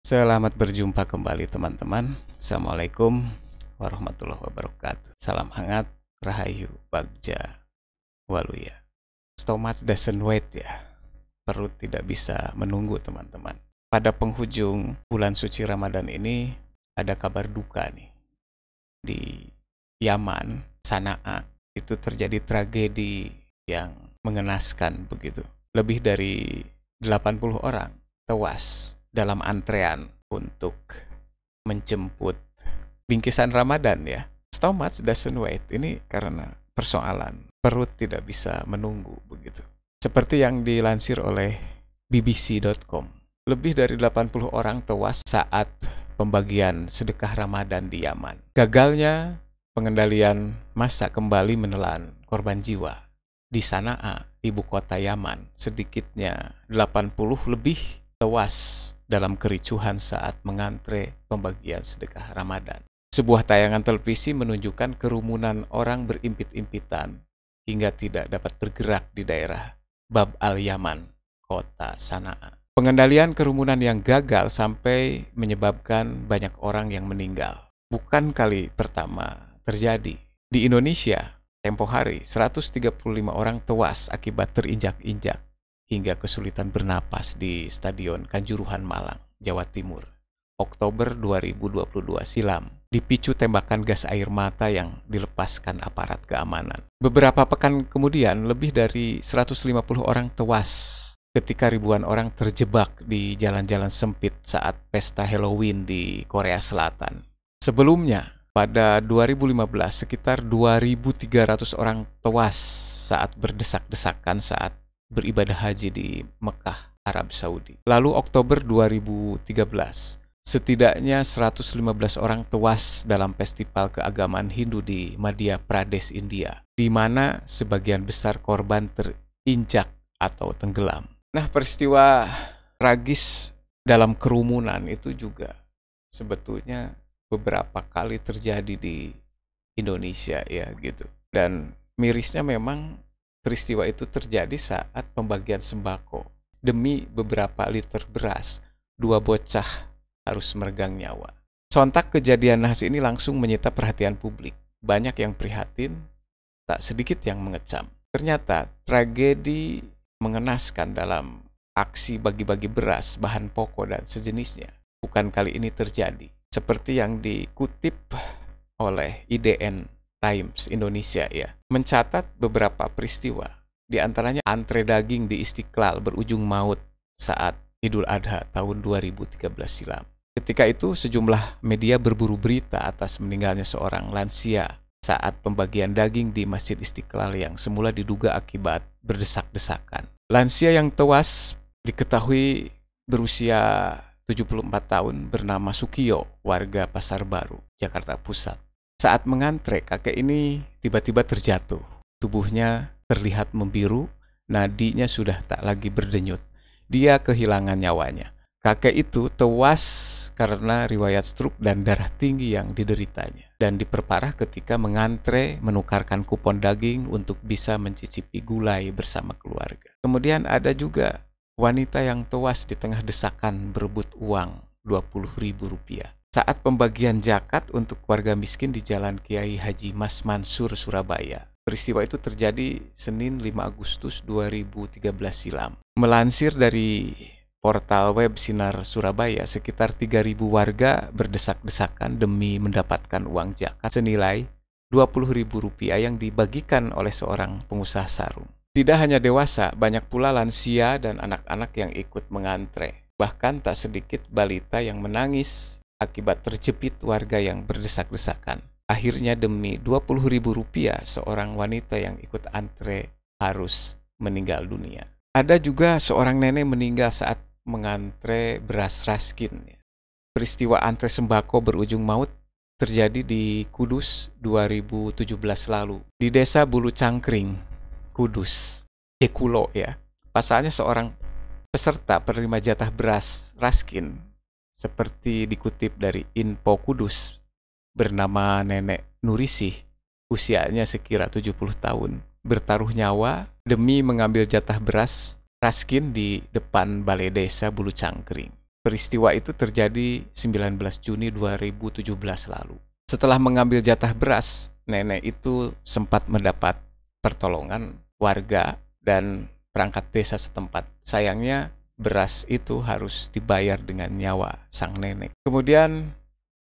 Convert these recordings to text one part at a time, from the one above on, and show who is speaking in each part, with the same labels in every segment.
Speaker 1: Selamat berjumpa kembali teman-teman. Assalamualaikum warahmatullahi wabarakatuh. Salam hangat, rahayu, bagja, waluya. Stomach doesn't wait ya. Perut tidak bisa menunggu teman-teman. Pada penghujung bulan suci Ramadan ini ada kabar duka nih. Di Yaman, Sana'a, itu terjadi tragedi yang mengenaskan begitu. Lebih dari 80 orang tewas dalam antrean untuk menjemput bingkisan Ramadan ya. Stomach doesn't wait. Ini karena persoalan perut tidak bisa menunggu begitu. Seperti yang dilansir oleh BBC.com. Lebih dari 80 orang tewas saat pembagian sedekah Ramadan di Yaman. Gagalnya pengendalian massa kembali menelan korban jiwa. Di Sana'a, ibu kota Yaman, sedikitnya 80 lebih tewas dalam kericuhan saat mengantre pembagian sedekah Ramadan. Sebuah tayangan televisi menunjukkan kerumunan orang berimpit-impitan hingga tidak dapat bergerak di daerah Bab al-Yaman, kota Sana'a. Pengendalian kerumunan yang gagal sampai menyebabkan banyak orang yang meninggal. Bukan kali pertama terjadi. Di Indonesia, tempo hari 135 orang tewas akibat terinjak-injak hingga kesulitan bernapas di Stadion Kanjuruhan Malang, Jawa Timur, Oktober 2022 silam, dipicu tembakan gas air mata yang dilepaskan aparat keamanan. Beberapa pekan kemudian, lebih dari 150 orang tewas ketika ribuan orang terjebak di jalan-jalan sempit saat pesta Halloween di Korea Selatan. Sebelumnya, pada 2015, sekitar 2.300 orang tewas saat berdesak-desakan saat beribadah haji di Mekah, Arab Saudi. Lalu Oktober 2013, setidaknya 115 orang tewas dalam festival keagamaan Hindu di Madhya Pradesh, India, di mana sebagian besar korban terinjak atau tenggelam. Nah, peristiwa tragis dalam kerumunan itu juga sebetulnya beberapa kali terjadi di Indonesia ya gitu. Dan mirisnya memang peristiwa itu terjadi saat pembagian sembako. Demi beberapa liter beras, 2 bocah harus meregang nyawa. Sontak kejadian nahas ini langsung menyita perhatian publik. Banyak yang prihatin, tak sedikit yang mengecam. Ternyata tragedi mengenaskan dalam aksi bagi-bagi beras, bahan pokok, dan sejenisnya bukan kali ini terjadi. Seperti yang dikutip oleh IDN Times Indonesia ya, mencatat beberapa peristiwa, di antaranya antre daging di Istiqlal berujung maut saat Idul Adha tahun 2013 silam. Ketika itu sejumlah media berburu berita atas meninggalnya seorang lansia saat pembagian daging di Masjid Istiqlal yang semula diduga akibat berdesak-desakan. Lansia yang tewas diketahui berusia 74 tahun bernama Sukiyo, warga Pasar Baru, Jakarta Pusat. Saat mengantre, kakek ini tiba-tiba terjatuh. Tubuhnya terlihat membiru, nadinya sudah tak lagi berdenyut. Dia kehilangan nyawanya. Kakek itu tewas karena riwayat stroke dan darah tinggi yang dideritanya. Dan diperparah ketika mengantre menukarkan kupon daging untuk bisa mencicipi gulai bersama keluarga. Kemudian ada juga wanita yang tewas di tengah desakan berebut uang Rp20.000 saat pembagian zakat untuk warga miskin di Jalan Kiai Haji Mas Mansur, Surabaya. Peristiwa itu terjadi Senin 5 Agustus 2013 silam. Melansir dari portal web Sinar Surabaya, sekitar 3.000 warga berdesak-desakan demi mendapatkan uang zakat senilai Rp20.000 yang dibagikan oleh seorang pengusaha sarung. Tidak hanya dewasa, banyak pula lansia dan anak-anak yang ikut mengantre. Bahkan tak sedikit balita yang menangis akibat terjepit warga yang berdesak-desakan. Akhirnya demi Rp20.000, seorang wanita yang ikut antre harus meninggal dunia. Ada juga seorang nenek meninggal saat mengantre beras raskin. Peristiwa antre sembako berujung maut terjadi di Kudus 2017 lalu. Di desa Bulu Cangkring, Kudus, Cekulo ya. Pasalnya seorang peserta penerima jatah beras raskin, seperti dikutip dari Info Kudus, bernama Nenek Nurisih, usianya sekira 70 tahun, bertaruh nyawa demi mengambil jatah beras raskin di depan balai desa Bulu Cangkring. Peristiwa itu terjadi 19 Juni 2017 lalu. Setelah mengambil jatah beras, nenek itu sempat mendapat pertolongan warga dan perangkat desa setempat. Sayangnya beras itu harus dibayar dengan nyawa sang nenek. Kemudian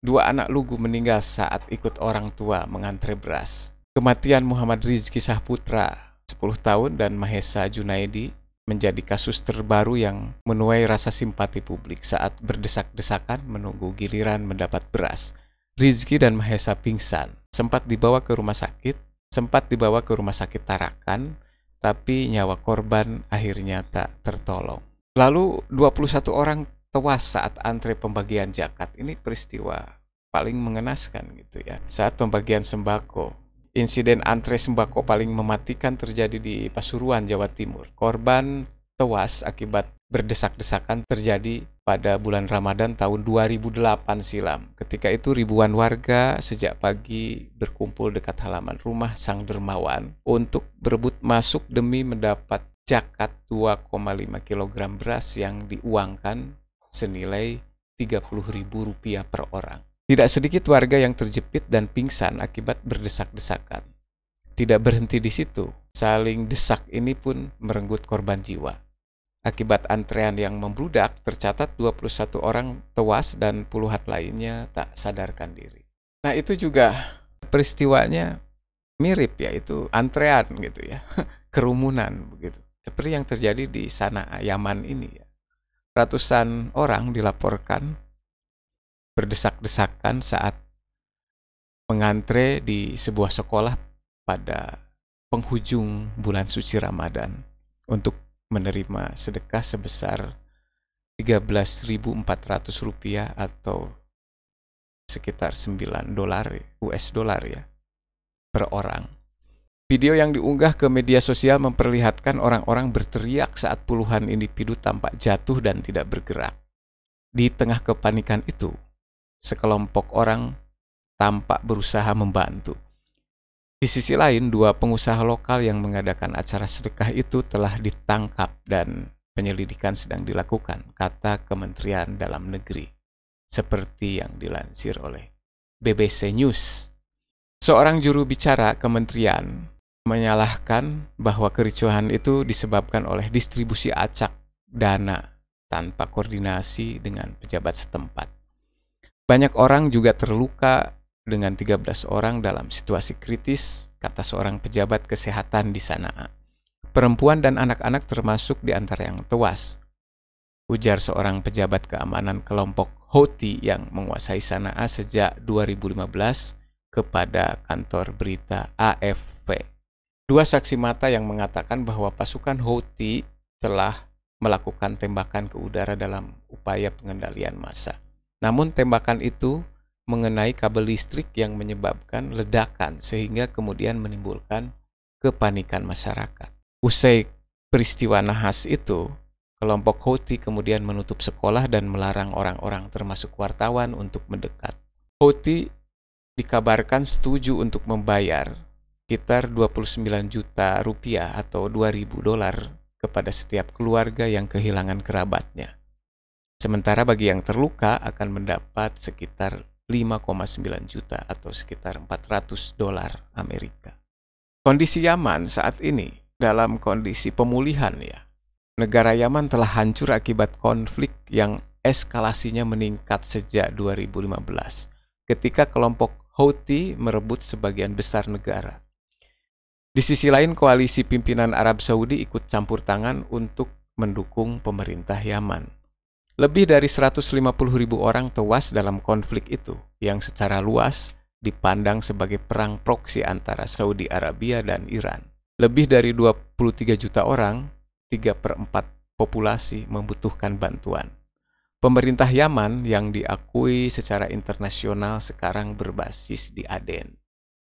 Speaker 1: 2 anak lugu meninggal saat ikut orang tua mengantre beras. Kematian Muhammad Rizki Sahputra 10 tahun dan Mahesa Junaidi menjadi kasus terbaru yang menuai rasa simpati publik saat berdesak-desakan menunggu giliran mendapat beras. Rizki dan Mahesa pingsan, sempat dibawa ke rumah sakit Tarakan, tapi nyawa korban akhirnya tak tertolong. Lalu 21 orang tewas saat antre pembagian zakat. Ini peristiwa paling mengenaskan gitu ya. Saat pembagian sembako, insiden antre sembako paling mematikan terjadi di Pasuruan, Jawa Timur. Korban tewas akibat berdesak-desakan terjadi pada bulan Ramadan tahun 2008 silam. Ketika itu ribuan warga sejak pagi berkumpul dekat halaman rumah sang dermawan untuk berebut masuk demi mendapat zakat 2,5 kg beras yang diuangkan senilai Rp30.000 per orang. Tidak sedikit warga yang terjepit dan pingsan akibat berdesak-desakan. Tidak berhenti di situ, saling desak ini pun merenggut korban jiwa. Akibat antrean yang membludak, tercatat 21 orang tewas dan puluhan lainnya tak sadarkan diri. Nah, itu juga peristiwanya mirip, yaitu antrean gitu ya, kerumunan begitu. Seperti yang terjadi di Sanaa, Yaman ini ya. Ratusan orang dilaporkan berdesak-desakan saat mengantre di sebuah sekolah pada penghujung bulan suci Ramadan untuk menerima sedekah sebesar Rp13.400 atau sekitar $9 US dollar ya per orang. Video yang diunggah ke media sosial memperlihatkan orang-orang berteriak saat puluhan individu tampak jatuh dan tidak bergerak. Di tengah kepanikan itu, sekelompok orang tampak berusaha membantu. Di sisi lain, 2 pengusaha lokal yang mengadakan acara sedekah itu telah ditangkap dan penyelidikan sedang dilakukan, kata Kementerian Dalam Negeri, seperti yang dilansir oleh BBC News. Seorang juru bicara kementerian menyalahkan bahwa kericuhan itu disebabkan oleh distribusi acak dana tanpa koordinasi dengan pejabat setempat. Banyak orang juga terluka dengan 13 orang dalam situasi kritis, kata seorang pejabat kesehatan di Sanaa. Perempuan dan anak-anak termasuk di antara yang tewas, ujar seorang pejabat keamanan kelompok Houthi yang menguasai Sanaa sejak 2015 kepada kantor berita AFP. 2 saksi mata yang mengatakan bahwa pasukan Houthi telah melakukan tembakan ke udara dalam upaya pengendalian massa. Namun tembakan itu mengenai kabel listrik yang menyebabkan ledakan sehingga kemudian menimbulkan kepanikan masyarakat. Usai peristiwa nahas itu, kelompok Houthi kemudian menutup sekolah dan melarang orang-orang termasuk wartawan untuk mendekat. Houthi dikabarkan setuju untuk membayar sekitar Rp29 juta atau $2.000 kepada setiap keluarga yang kehilangan kerabatnya. Sementara bagi yang terluka akan mendapat sekitar 5,9 juta atau sekitar $400 Amerika. Kondisi Yaman saat ini dalam kondisi pemulihan ya. Negara Yaman telah hancur akibat konflik yang eskalasinya meningkat sejak 2015 ketika kelompok Houthi merebut sebagian besar negara. Di sisi lain, koalisi pimpinan Arab Saudi ikut campur tangan untuk mendukung pemerintah Yaman. Lebih dari 150.000 orang tewas dalam konflik itu, yang secara luas dipandang sebagai perang proksi antara Saudi Arabia dan Iran. Lebih dari 23 juta orang, 3/4 populasi membutuhkan bantuan. Pemerintah Yaman yang diakui secara internasional sekarang berbasis di Aden.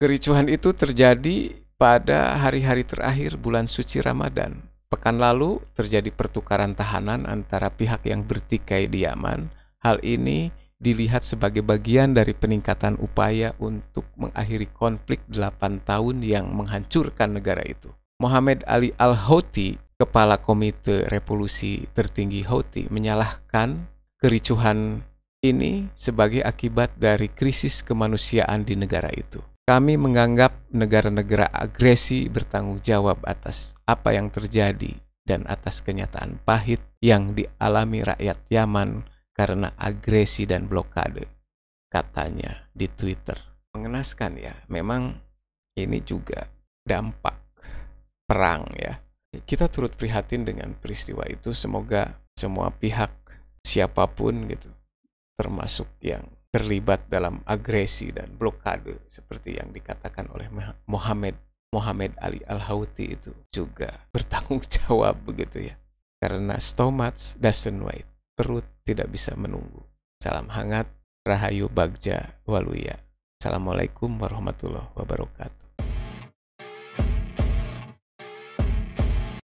Speaker 1: Kericuhan itu terjadi pada hari-hari terakhir bulan suci Ramadan. Pekan lalu terjadi pertukaran tahanan antara pihak yang bertikai di Yaman. Hal ini dilihat sebagai bagian dari peningkatan upaya untuk mengakhiri konflik 8 tahun yang menghancurkan negara itu. Mohammed Ali Al-Houthi, kepala Komite Revolusi Tertinggi Houthi, menyalahkan kericuhan ini sebagai akibat dari krisis kemanusiaan di negara itu. Kami menganggap negara-negara agresi bertanggung jawab atas apa yang terjadi dan atas kenyataan pahit yang dialami rakyat Yaman karena agresi dan blokade, katanya di Twitter. Mengenaskan ya, memang ini juga dampak perang ya. Kita turut prihatin dengan peristiwa itu, semoga semua pihak siapapun gitu, termasuk yang terlibat dalam agresi dan blokade seperti yang dikatakan oleh Muhammad Ali Al-Houthi itu juga bertanggung jawab begitu ya. Karena stomach doesn't wait, perut tidak bisa menunggu. Salam hangat, Rahayu Bagja Waluya. Assalamualaikum warahmatullahi wabarakatuh.